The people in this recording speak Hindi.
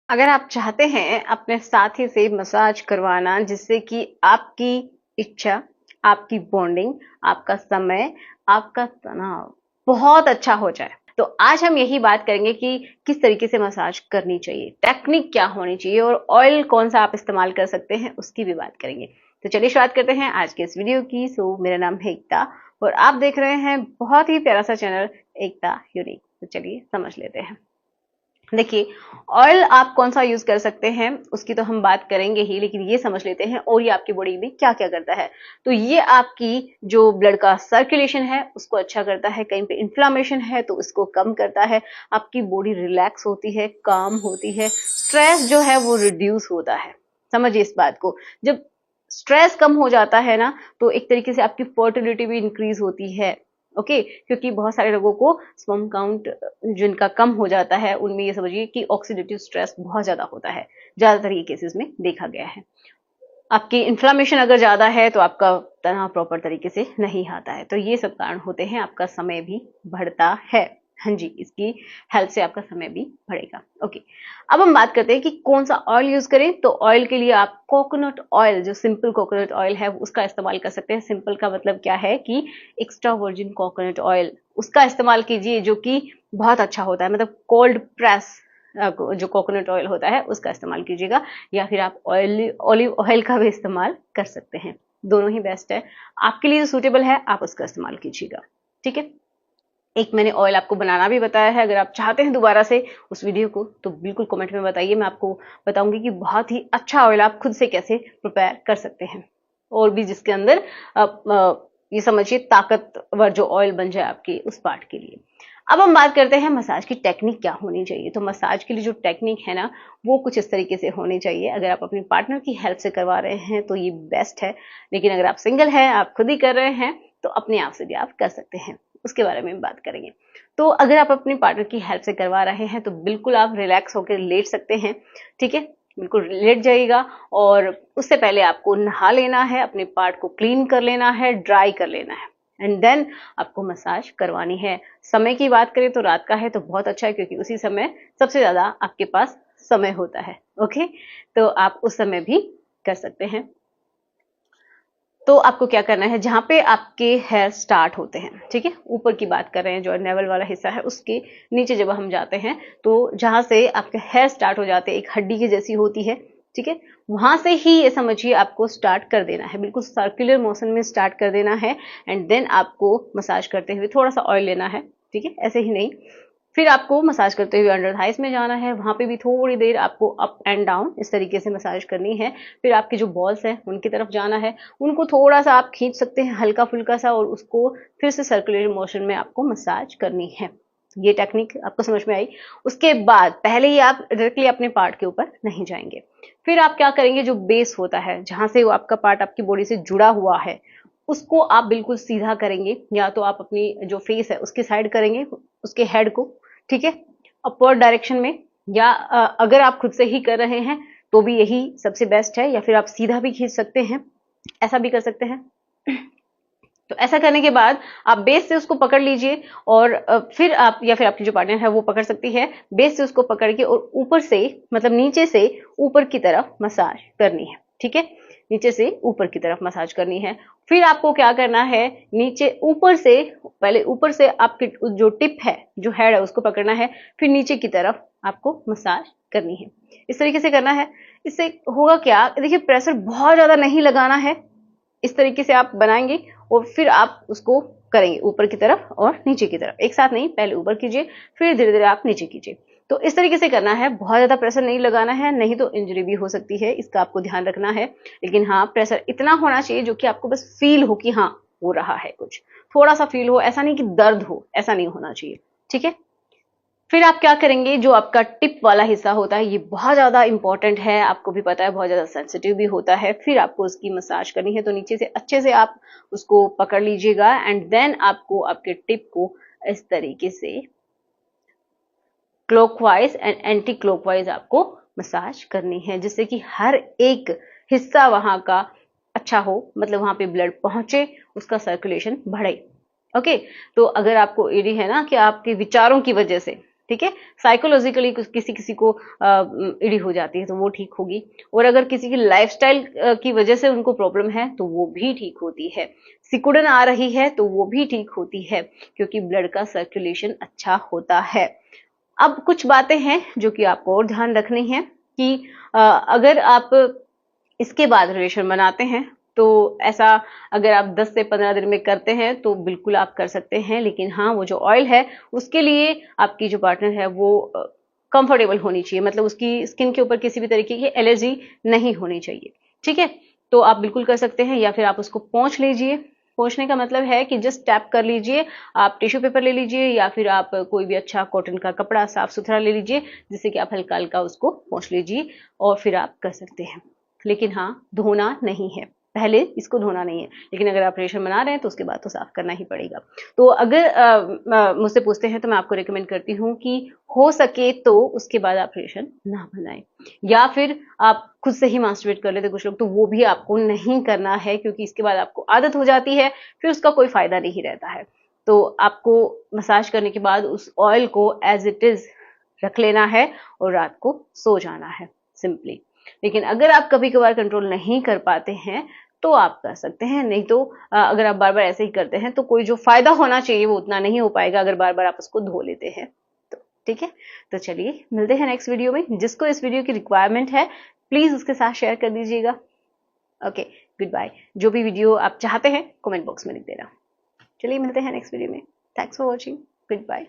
अगर आप चाहते हैं अपने साथी से मसाज करवाना जिससे कि आपकी इच्छा, आपकी बॉन्डिंग, आपका समय, आपका तनाव बहुत अच्छा हो जाए, तो आज हम यही बात करेंगे कि किस तरीके से मसाज करनी चाहिए, टेक्निक क्या होनी चाहिए और ऑयल कौन सा आप इस्तेमाल कर सकते हैं उसकी भी बात करेंगे। तो चलिए शुरुआत करते हैं आज के इस वीडियो की। मेरा नाम है एकता और आप देख रहे हैं बहुत ही प्यारा सा चैनल एकता यूनिक। तो चलिए समझ लेते हैं। देखिए, ऑयल आप कौन सा यूज कर सकते हैं उसकी तो हम बात करेंगे ही, लेकिन ये समझ लेते हैं और ये आपकी बॉडी में क्या क्या करता है। तो ये आपकी जो ब्लड का सर्कुलेशन है उसको अच्छा करता है, कहीं पे इन्फ्लामेशन है तो इसको कम करता है, आपकी बॉडी रिलैक्स होती है, काम होती है, स्ट्रेस जो है वो रिड्यूस होता है। समझिए इस बात को, जब स्ट्रेस कम हो जाता है ना तो एक तरीके से आपकी फर्टिलिटी भी इंक्रीज होती है। ओके, क्योंकि बहुत सारे लोगों को स्पर्म काउंट जिनका कम हो जाता है उनमें ये समझिए कि ऑक्सीडेटिव स्ट्रेस बहुत ज्यादा होता है, ज्यादातर ये केसेस में देखा गया है। आपकी इन्फ्लामेशन अगर ज्यादा है तो आपका तनाव प्रॉपर तरीके से नहीं आता है, तो ये सब कारण होते हैं, आपका समय भी बढ़ता है। हाँ जी, इसकी हेल्प से आपका समय भी बढ़ेगा। ओके, अब हम बात करते हैं कि कौन सा ऑयल यूज करें। तो ऑयल के लिए आप कोकोनट ऑयल, जो सिंपल कोकोनट ऑयल है उसका इस्तेमाल कर सकते हैं। सिंपल का मतलब क्या है कि एक्स्ट्रा वर्जिन कोकोनट ऑयल, उसका इस्तेमाल कीजिए जो कि बहुत अच्छा होता है, मतलब कोल्ड प्रेस जो कोकोनट ऑयल होता है उसका इस्तेमाल कीजिएगा, या फिर आप ऑलिव ऑयल का भी इस्तेमाल कर सकते हैं। दोनों ही बेस्ट है, आपके लिए जो सूटेबल है आप उसका इस्तेमाल कीजिएगा। ठीक है, एक मैंने ऑयल आपको बनाना भी बताया है, अगर आप चाहते हैं दोबारा से उस वीडियो को तो बिल्कुल कमेंट में बताइए, मैं आपको बताऊंगी कि बहुत ही अच्छा ऑयल आप खुद से कैसे प्रिपेयर कर सकते हैं, और भी जिसके अंदर ये समझिए ताकतवर जो ऑयल बन जाए आपके उस पार्ट के लिए। अब हम बात करते हैं मसाज की टेक्निक क्या होनी चाहिए। तो मसाज के लिए जो टेक्निक है ना वो कुछ इस तरीके से होनी चाहिए। अगर आप अपने पार्टनर की हेल्प से करवा रहे हैं तो ये बेस्ट है, लेकिन अगर आप सिंगल हैं, आप खुद ही कर रहे हैं, तो अपने आप से भी आप कर सकते हैं, उसके बारे में बात करेंगे। तो अगर आप अपने पार्टनर की हेल्प से करवा रहे हैं तो बिल्कुल आप रिलैक्स होकर लेट सकते हैं। ठीक है, बिल्कुल लेट जाइएगा, और उससे पहले आपको नहा लेना है, अपने पार्ट को क्लीन कर लेना है, ड्राई कर लेना है, एंड देन आपको मसाज करवानी है। समय की बात करें तो रात का है तो बहुत अच्छा है, क्योंकि उसी समय सबसे ज्यादा आपके पास समय होता है। ओके, तो आप उस समय भी कर सकते हैं। तो आपको क्या करना है, जहां पे आपके हेयर स्टार्ट होते हैं, ठीक है, ऊपर की बात कर रहे हैं, जो नेवल वाला हिस्सा है उसके नीचे जब हम जाते हैं तो जहां से आपके हेयर स्टार्ट हो जाते हैं, एक हड्डी की जैसी होती है, ठीक है, वहां से ही ये समझिए आपको स्टार्ट कर देना है, बिल्कुल सर्कुलर मोशन में स्टार्ट कर देना है, एंड देन आपको मसाज करते हुए थोड़ा सा ऑयल लेना है। ठीक है, ऐसे ही नहीं, फिर आपको मसाज करते हुए अंडर थाइस में जाना है, वहां पे भी थोड़ी देर आपको अप एंड डाउन इस तरीके से मसाज करनी है। फिर आपके जो बॉल्स हैं उनकी तरफ जाना है, उनको थोड़ा सा आप खींच सकते हैं हल्का फुल्का सा, और उसको फिर से सर्कुलर मोशन में आपको मसाज करनी है। ये टेक्निक आपको समझ में आई। उसके बाद पहले ही आप डायरेक्टली अपने पार्ट के ऊपर नहीं जाएंगे, फिर आप क्या करेंगे, जो बेस होता है जहां से वो आपका पार्ट आपकी बॉडी से जुड़ा हुआ है उसको आप बिल्कुल सीधा करेंगे, या तो आप अपनी जो फेस है उसकी साइड करेंगे, उसके हेड को, ठीक है, अपवर्ड डायरेक्शन में, या अगर आप खुद से ही कर रहे हैं तो भी यही सबसे बेस्ट है, या फिर आप सीधा भी खींच सकते हैं, ऐसा भी कर सकते हैं। तो ऐसा करने के बाद आप बेस से उसको पकड़ लीजिए, और फिर आप या फिर आपकी जो पार्टनर है वो पकड़ सकती है, बेस से उसको पकड़ के और ऊपर से, मतलब नीचे से ऊपर की तरफ मसाज करनी है। ठीक है, नीचे से ऊपर की तरफ मसाज करनी है। फिर आपको क्या करना है, नीचे ऊपर से, पहले ऊपर से आपकी जो टिप है, जो हेड है उसको पकड़ना है, फिर नीचे की तरफ आपको मसाज करनी है। इस तरीके से करना है। इससे होगा क्या, देखिए प्रेशर बहुत ज्यादा नहीं लगाना है, इस तरीके से आप बनाएंगे और फिर आप उसको करेंगे ऊपर की तरफ और नीचे की तरफ, एक साथ नहीं, पहले ऊपर कीजिए फिर धीरे धीरे आप नीचे कीजिए। तो इस तरीके से करना है, बहुत ज्यादा प्रेशर नहीं लगाना है, नहीं तो इंजरी भी हो सकती है, इसका आपको ध्यान रखना है। लेकिन हाँ, प्रेशर इतना होना चाहिए जो कि आपको बस फील हो कि हाँ हो रहा है, कुछ थोड़ा सा फील हो, ऐसा नहीं कि दर्द हो, ऐसा नहीं होना चाहिए। ठीक है, फिर आप क्या करेंगे, जो आपका टिप वाला हिस्सा होता है ये बहुत ज्यादा इंपॉर्टेंट है, आपको भी पता है, बहुत ज्यादा सेंसिटिव भी होता है। फिर आपको उसकी मसाज करनी है, तो नीचे से अच्छे से आप उसको पकड़ लीजिएगा, एंड देन आपको आपके टिप को इस तरीके से क्लॉकवाइज एंड एंटी क्लॉकवाइज आपको मसाज करनी है, जिससे कि हर एक हिस्सा वहां का अच्छा हो, मतलब वहां पे ब्लड पहुंचे, उसका सर्कुलेशन बढ़े। ओके, तो अगर आपको एडी है ना कि आपके विचारों की वजह से ठीक है। साइकोलॉजिकली किसी किसी को इडी हो जाती है तो वो ठीक होगी, और अगर किसी की लाइफस्टाइल की वजह से उनको प्रॉब्लम है तो वो भी ठीक होती है। सिकुड़न आ रही है तो वो भी ठीक होती है, क्योंकि ब्लड का सर्कुलेशन अच्छा होता है। अब कुछ बातें हैं जो कि आपको और ध्यान रखनी है कि अगर आप इसके बाद रिलेशन बनाते हैं तो ऐसा अगर आप 10 से 15 दिन में करते हैं तो बिल्कुल आप कर सकते हैं, लेकिन हाँ वो जो ऑयल है उसके लिए आपकी जो पार्टनर है वो कंफर्टेबल होनी चाहिए, मतलब उसकी स्किन के ऊपर किसी भी तरीके की एलर्जी नहीं होनी चाहिए, ठीक है। तो आप बिल्कुल कर सकते हैं, या फिर आप उसको पोंछ लीजिए। पोंछने का मतलब है कि जस्ट टैप कर लीजिए, आप टिश्यू पेपर ले लीजिए या फिर आप कोई भी अच्छा कॉटन का कपड़ा साफ सुथरा ले लीजिए, जिससे कि आप हल्का हल्का उसको पोंछ लीजिए और फिर आप कर सकते हैं। लेकिन हाँ, धोना नहीं है, पहले इसको धोना नहीं है, लेकिन अगर आप रेशम बना रहे हैं तो उसके बाद तो साफ करना ही पड़ेगा। तो अगर मुझसे पूछते हैं तो मैं आपको रिकमेंड करती हूँ कि हो सके तो उसके बाद आप रेशम ना बनाएं, या फिर आप खुद से ही मास्टरबेट कर लेते कुछ लोग, तो वो भी आपको नहीं करना है, क्योंकि इसके बाद आपको आदत हो जाती है, फिर उसका कोई फायदा नहीं रहता है। तो आपको मसाज करने के बाद उस ऑयल को एज इट इज रख लेना है और रात को सो जाना है, सिंपली। लेकिन अगर आप कभी कभार कंट्रोल नहीं कर पाते हैं तो आप कर सकते हैं, नहीं तो अगर आप बार बार ऐसे ही करते हैं तो कोई जो फायदा होना चाहिए वो उतना नहीं हो पाएगा, अगर बार बार आप उसको धो लेते हैं तो। ठीक है, तो चलिए मिलते हैं नेक्स्ट वीडियो में। जिसको इस वीडियो की रिक्वायरमेंट है प्लीज उसके साथ शेयर कर दीजिएगा। Okay, goodbye. जो भी वीडियो आप चाहते हैं कमेंट बॉक्स में लिख देना। चलिए मिलते हैं नेक्स्ट वीडियो में। Thanks for watching, good bye.